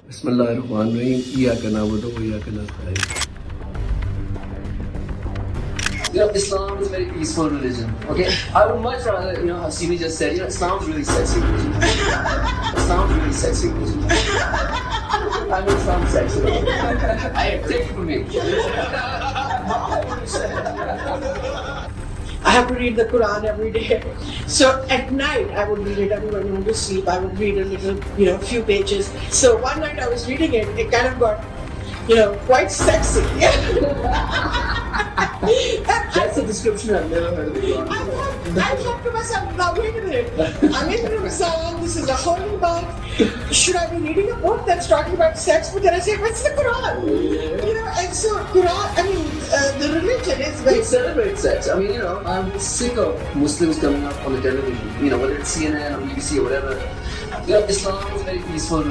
Bismillahirrahmanirrahim. Iyyaka na'budu wa iyyaka nasta'in. Islam is a very peaceful religion. Okay, I would much rather, Hasini just said, Islam's really sexy religion. Islam's really sexy religion. I know Islam's sexy. Take it from me. I have to read the Quran every day. So at night I would read it. Every when I went to sleep, I would read a little, few pages. So one night I was reading it. It kind of got, quite sexy. That's a description I've never heard of the Quran. I thought to myself, now wait a minute. I'm in Ramadan. This is a holy month. Should I be reading a book that's talking about sex? But then I say, what's the Quran? And so Quran, the religion is very... It celebrates sex. I'm sick of Muslims coming up on the television, whether it's CNN or BBC or whatever. Islam is a very peaceful religion.